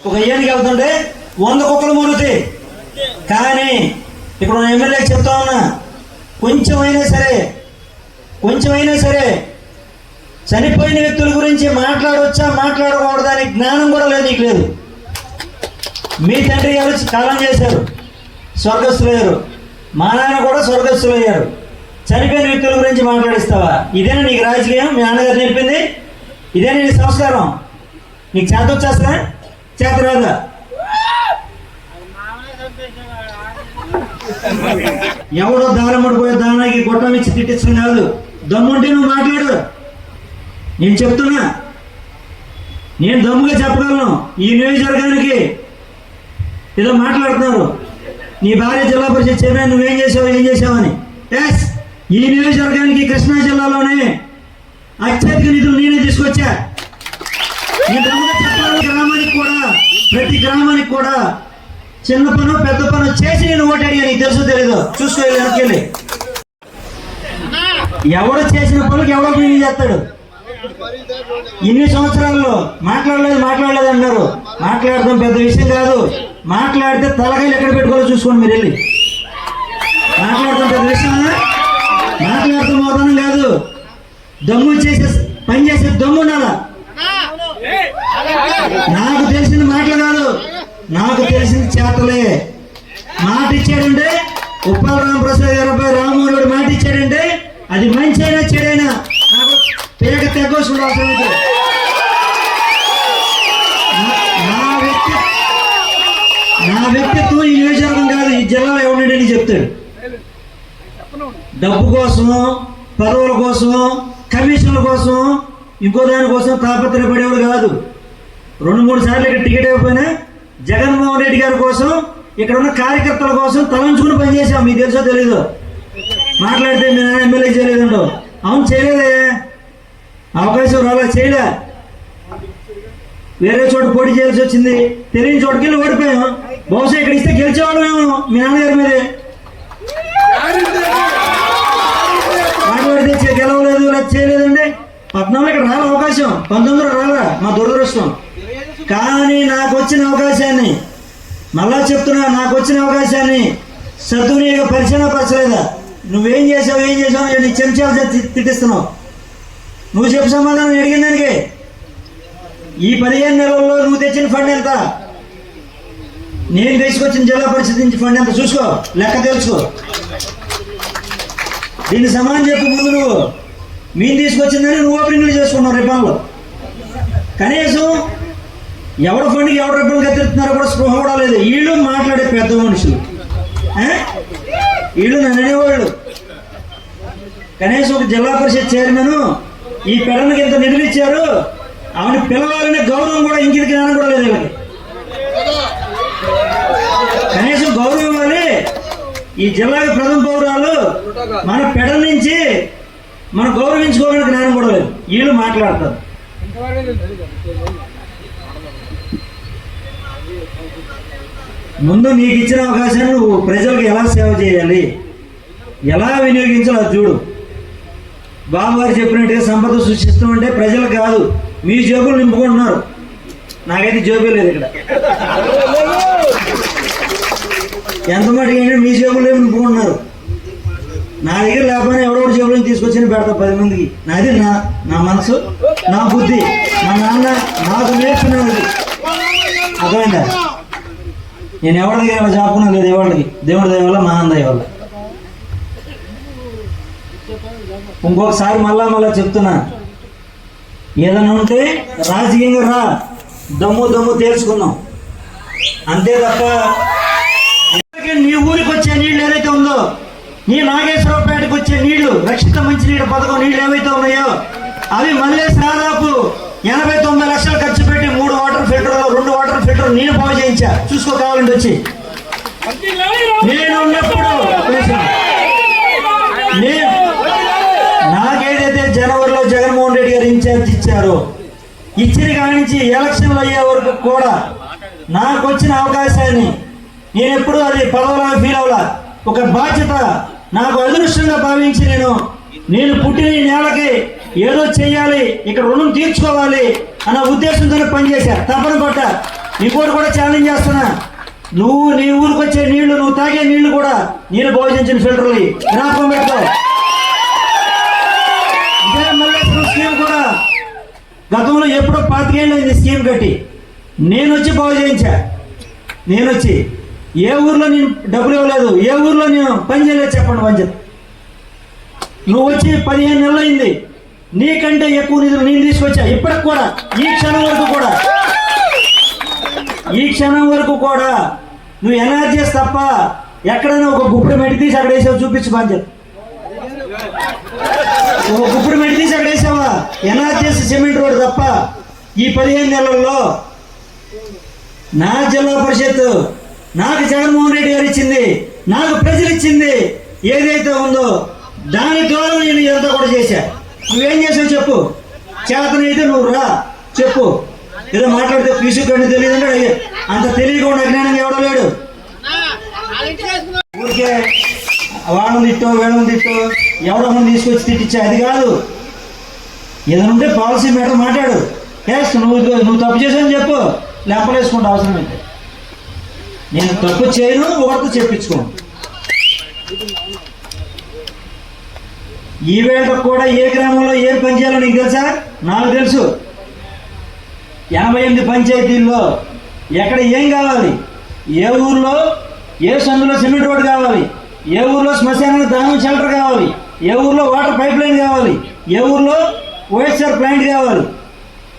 ఒక ఏనికి వెళ్తుంటే 100 కుక్కలు మురుగుతాయి. కానీ ఇప్పుడు నేను ఎమ్మెల్యేకి చెప్తా ఉన్నా, కొంచెమైనా సరే చనిపోయిన వ్యక్తుల గురించి మాట్లాడవచ్చా మాట్లాడకూడదా అని జ్ఞానం కూడా లేదు, నీకు లేదు. మీ తండ్రి గారు కాలం చేశారు, స్వర్గస్థులయ్యారు. మా నాన్న కూడా స్వర్గస్థులయ్యారు. చనిపోయిన వ్యక్తుల గురించి మాట్లాడిస్తావా? ఇదేనా నీకు రాజకీయం? మీ నాన్నగారు నేర్పింది ఇదేనా నీ సంస్కారం? నీకు చేత వచ్చేస్తా, చేత రాదా? ఎవడో దానం పడిపోయే దానానికి గొట్టం ఇచ్చి తిట్టించడం కాదు. దమ్ముంటే నువ్వు మాట్లాడు. నేను చెప్తున్నా, నేను దమ్ముగా చెప్పగలను. ఈ నియోజకవర్గానికి ఏదో మాట్లాడుతున్నారు, నీ భార్య జిల్లా పరిషత్ చైర్మన్, నువ్వేం చేసావని. ఎస్, ఈ నియోజకవర్గానికి కృష్ణా జిల్లాలోనే అత్యధిక నిధులు నేనే తీసుకొచ్చా. నేను దమ్ముగా చెప్పాలి. ప్రతి గ్రామానికి కూడా చిన్న పను పెద్ద పను చేసి నేను ఓటాడి. నీకు తెలుసు తెలీదు, చూసుకో వెనకెళ్ళి. ఎవడు చేసిన పనులకు ఎవడో పని చేస్తాడు. ఇన్ని సంవత్సరాల్లో మాట్లాడలేదు అన్నారు. మాట్లాడటం పెద్ద విషయం కాదు. మాట్లాడితే తలకాయలు ఎక్కడ పెట్టుకోవాలో చూసుకోండి మీరు వెళ్ళి. మాట్లాడటం పెద్ద విషయం, మాట్లాడటం మోదనం కాదు. దమ్ము చేసే పని చేసే దమ్ము ఉండాలా. నాకు తెలిసిన మాటలు కాదు, నాకు తెలిసిన చేతలే. మాట ఇచ్చాడంటే ఉప్పల రామప్రసాద్ గారు రామమోహన్ మాట ఇచ్చాడంటే అది మంచి అయినా చెడైనా నాకు పేక తెగోసి ఉండాల్సిన నా వ్యక్తిత్వం ఈ నియోజకవర్గం కాదు, ఈ జిల్లాలో ఎవరిని చెప్తాడు. డబ్బు కోసం, పదవుల కోసం, కమిషన్ల కోసం, ఇంకో దానికోసం తాపత్రయపడేవాడు కాదు. 2-3 సార్లు ఇక్కడ టికెట్ అయిపోయినా జగన్మోహన్ రెడ్డి గారి కోసం, ఇక్కడ ఉన్న కార్యకర్తల కోసం తలంచుకుని పనిచేసాం. మీకు తెలుసో తెలీదు. మాట్లాడితే మీ నాన్న ఎమ్మెల్యే చేయలేదంటావు. అవును, చేయలేదే. అవకాశం రాలా, చేయలే. వేరే చోట పోటీ చేయాల్సి వచ్చింది. తెలియని చోటుకి వెళ్ళి ఓడిపోయాం. బహుశా ఇక్కడ ఇస్తే గెలిచేవాళ్ళు మేము మీ నాన్నగారి మీదే. మాట్లాడితే గెలవలేదు, లేదా చేయలేదండి. 14 ఇక్కడ రాలే అవకాశం, 19 రాలా. మా దురదృష్టం. కానీ నాకు వచ్చిన అవకాశాన్ని, మళ్ళా చెప్తున్నా, నాకు వచ్చిన అవకాశాన్ని సద్వినియోగపరచలేదా? నువ్వేం చేసావు నీ చెంచాలు తిట్టిస్తున్నావు. నువ్వు చెప్పు సమాధానం అడిగిన దానికి. ఈ 15 నెలల్లో నువ్వు తెచ్చిన ఫండ్ ఎంత, నేను తీసుకొచ్చిన జిల్లా పరిషత్ నుంచి ఫండ్ ఎంత చూసుకో, లెక్క తెలుసుకో. దీన్ని సమానం చెప్పు. ముందు నువ్వు మేము తీసుకొచ్చిందని నువ్వు ఓపెనింగ్లు చేసుకున్నావు రిబ్బన్లో. కనీసం ఎవడ ఫండ్కి ఎవడ రిబ్బన్ కత్తిరుతున్నారో కూడా స్పృహ కూడా లేదు. వీళ్ళు మాట్లాడే పెద్ద మనుషులు, వీళ్ళు నన్ను అనేవాళ్ళు. కనీసం ఒక జిల్లా పరిషత్ చైర్మన్ ఈ పెడనకి ఇంత నిధులు ఇచ్చారు, ఆవిడ పిలవాలనే గౌరవం కూడా ఇంకిది జ్ఞానం కూడా లేదు వీళ్ళకి. కనీసం గౌరవం ఇవ్వాలి. ఈ జిల్లాకి ప్రథమ పౌరాలు మన పెడ నుంచి మనం గౌరవించుకోవాలని జ్ఞానం కూడా లేదు. వీళ్ళు మాట్లాడతారు. ముందు నీకు ఇచ్చిన అవకాశాన్ని నువ్వు ప్రజలకు ఎలా సేవ చేయాలి, ఎలా వినియోగించాలో అది చూడు. బాబు గారు చెప్పినట్టుగా సంపద సృష్టిస్తామంటే ప్రజలకు కాదు, మీ జేబులు నింపుకుంటున్నారు. నాకైతే జేబే లేదు ఇక్కడ. ఎంత మటుకు ఏంటంటే మీ జేబులు నింపుకుంటున్నారు. నా దగ్గర లేకపోయినా ఎవడో జేబులను తీసుకొచ్చి పెడతా 10 మందికి. నాది నా మనసు, నా బుద్ధి, మా నాన్న నాకు నేర్చుకున్నది. అర్థమైందా? నేను ఎవరి దగ్గర చాపుకున్నా లేదు. ఎవరికి దేవుడి దయ వల్ల, మా నాన్న దయ వల్ల. ఇంకొకసారి మళ్ళా చెప్తున్నా, ఏదైనా ఉంటే రాజకీయంగా రా, దమ్ము తేల్చుకుందాం అంతే తప్ప. నీ ఊరికి వచ్చే నీళ్ళు ఏదైతే ఉందో, నీ నాగేశ్వరపేటకు వచ్చే నీళ్లు, రక్షిత మంచినీళ్ళ పథకం నీళ్ళు ఏవైతే ఉన్నాయో అవి మళ్ళీ దాదాపు 89 లక్షలు ఖర్చు పెట్టి 3 వాటర్ ఫిల్టర్లు, 2 వాటర్ ఫిల్టర్ నేను బాగు చేయించా. చూసుకో కావాలంటే వచ్చి. నేను ఉన్నప్పుడు నాకేదైతే జనవరిలో జగన్మోహన్ రెడ్డి గారు ఇన్ఛార్జ్ ఇచ్చారో, ఇచ్చిన కాడి నుంచి ఎలక్షన్లు అయ్యే వరకు కూడా నాకు వచ్చిన అవకాశాన్ని నేను ఎప్పుడూ అది పదవులా ఫీల్ అవ్వాల. ఒక బాధ్యత నాకు అదృష్టంగా భావించి నేను పుట్టిన ఈ నేలకి ఏదో చెయ్యాలి, ఇక్కడ రుణం తీర్చుకోవాలి అన్న ఉద్దేశంతోనే పనిచేశా. తప్పన పట్ట ఇంకోటి కూడా ఛాలెంజ్ చేస్తున్నా, నువ్వు నీ ఊరికి వచ్చే నీళ్లు, నువ్వు తాగే నీళ్లు కూడా నేను భోజించిన ఫిల్టర్లు జ్ఞాపకం పెట్టుకో. ఇదే మల్లేశ్వరం స్కీమ్ కూడా గతంలో ఎప్పుడో 25 ఏళ్ళు అయింది స్కీమ్ కట్టి, నేను వచ్చి బాగు చేయించా. నేను వచ్చి ఏ ఊర్లో నేను డబ్బులు ఇవ్వలేదు, ఏ ఊర్లో నేను పని చేయలేదు చెప్పండి పంచాయత్. నువ్వు వచ్చి 15 నెలలు అయింది, నీకంటే ఎక్కువ నిధులు నేను తీసుకొచ్చా. ఇప్పటికి కూడా ఈ క్షణం వరకు కూడా నువ్వు ఎన్ఆర్జీఎస్ తప్ప ఎక్కడైనా ఒక గుప్పుడు మెట్టి తీసి అక్కడ వేసావు చూపించు పంచాయత్. ఒక గుప్పుడు మెట్టి తీసి అక్కడ వేసావా? ఎన్ఆర్జీఎస్ సిమెంట్ రోడ్ తప్ప ఈ 15 నెలల్లో నా జిల్లా పరిషత్ నాకు జగన్మోహన్ రెడ్డి గారు ఇచ్చింది, నాకు ప్రజలు ఇచ్చింది ఏదైతే ఉందో దాని ద్వారా నేను ఇదంతా కూడా చేశా. నువ్వేం చేసావు చెప్పు? చేతనైతే నువ్వు రా చెప్పు. ఏదో మాట్లాడితే పీసుకంటే తెలియదు అంటే అంత తెలియకుండా అజ్ఞానంగా ఎవడో లేడు. ఊరికే వాళ్ళని తిట్టో వీళ్ళని తిట్టో ఎవడో మంది తీసుకొచ్చి తిట్టించా అది కాదు. ఏదైనా ఉంటే పాలసీ మ్యాటర్ మాట్లాడు. ఎస్ నువ్వు తప్పు చేసావని చెప్పు, లేపలేసుకుంటా అవసరమైతే. నేను తప్పు చేయను, ఒకరితో చెప్పించుకోను. ఈ వేళకు కూడా ఏ గ్రామంలో ఏం పని చేయాలో నీకు తెలుసా? నాకు తెలుసు. 88 పంచాయతీల్లో ఎక్కడ ఏం కావాలి, ఏ ఊర్లో ఏ సందులో సిమెంట్ రోడ్ కావాలి, ఏ ఊర్లో శ్మశానానికి దానం షెల్టర్ కావాలి, ఏ ఊర్లో వాటర్ పైప్ లైన్ కావాలి, ఏ ఊర్లో ఓఎస్ఆర్ ప్లాంట్ కావాలి,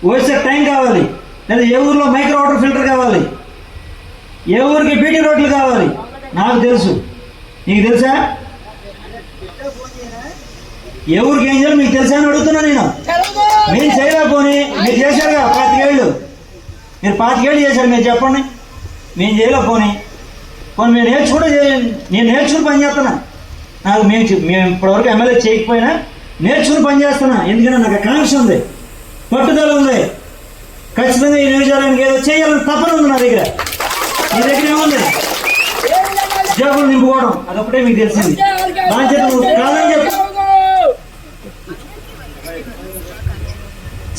ఓఎస్ఆర్ ట్యాంక్ కావాలి, లేదా ఏ ఊర్లో మైక్రో వాటర్ ఫిల్టర్ కావాలి, ఏ ఊరికి బీటీ రోడ్లు కావాలి నాకు తెలుసు. నీకు తెలుసా? ఏ ఊరికి ఏం చేయాలి మీకు తెలుసా అని అడుగుతున్నా నేను. మీరు చేయలేకపోని మీరు చేశారుగా 25 ఏళ్ళు, మీరు 25 ఏళ్ళు చేశారు, మీరు చెప్పండి. మేము చేయలేకపోని పోనీ మీరు నేను నేర్చుకుని పని చేస్తున్నా. నాకు మేము ఇప్పటివరకు ఎమ్మెల్యే చేయకపోయినా నేర్చుకుని పని చేస్తున్నా. ఎందుకంటే నాకు కాంక్ష ఉంది, పట్టుదల ఉంది. ఖచ్చితంగా ఈ నియోజకవర్గానికి ఏదో చేయాలని తపన ఉంది నా దగ్గర. మీ దగ్గర ఏముంది? జబ్బులు నింపుకోవడం, అదొకటే మీకు తెలిసింది. బాధ్యత కాదని చెప్పి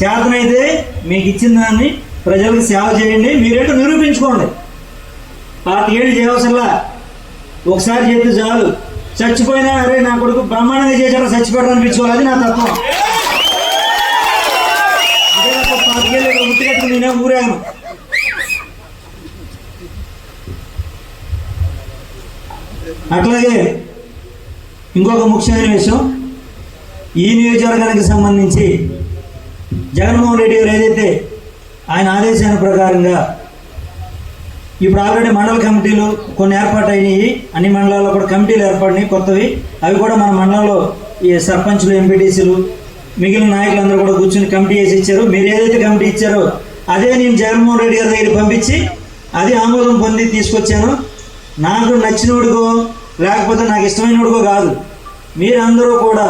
చేతనైతే మీకు ఇచ్చిన దాన్ని ప్రజలకు సేవ చేయండి. మీరేంటో నిరూపించుకోండి. 25 ఏళ్ళు చేయవసరలా, ఒకసారి చేస్తే చాలు. చచ్చిపోయినా అరే నా కొడుకు బ్రహ్మాండంగా చేశారో చచ్చిపోవడం అనిపించుకోవాలి. అది నా తత్వం. అదే నాకు 25 ఏళ్ళు గుర్తు కట్టుకుని నేనే ఊరాను. అట్లాగే ఇంకొక ముఖ్యమైన విషయం, ఈ నియోజకవర్గానికి సంబంధించి జగన్మోహన్ రెడ్డి గారు ఏదైతే ఆయన ఆదేశాల ప్రకారంగా ఇప్పుడు ఆల్రెడీ మండల కమిటీలు కొన్ని ఏర్పాటు అయినాయి. అన్ని మండలాల్లో కూడా కమిటీలు ఏర్పడినాయి కొత్తవి. అవి కూడా మన మండలంలో ఈ సర్పంచులు, ఎంపీటీసీలు, మిగిలిన నాయకులందరూ కూడా కూర్చుని కమిటీ వేసి ఇచ్చారు. మీరు ఏదైతే కమిటీ ఇచ్చారో అదే నేను జగన్మోహన్ రెడ్డి గారి దగ్గర పంపించి అది ఆమోదం పొంది తీసుకొచ్చాను. నాకు నచ్చినోడుకో లేకపోతే నాకు ఇష్టమైనోడుకో కాదు, మీరందరూ కూడా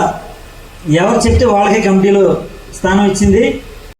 ఎవరు చెప్తే వాళ్ళకే కమిటీలో స్థానం ఇచ్చింది.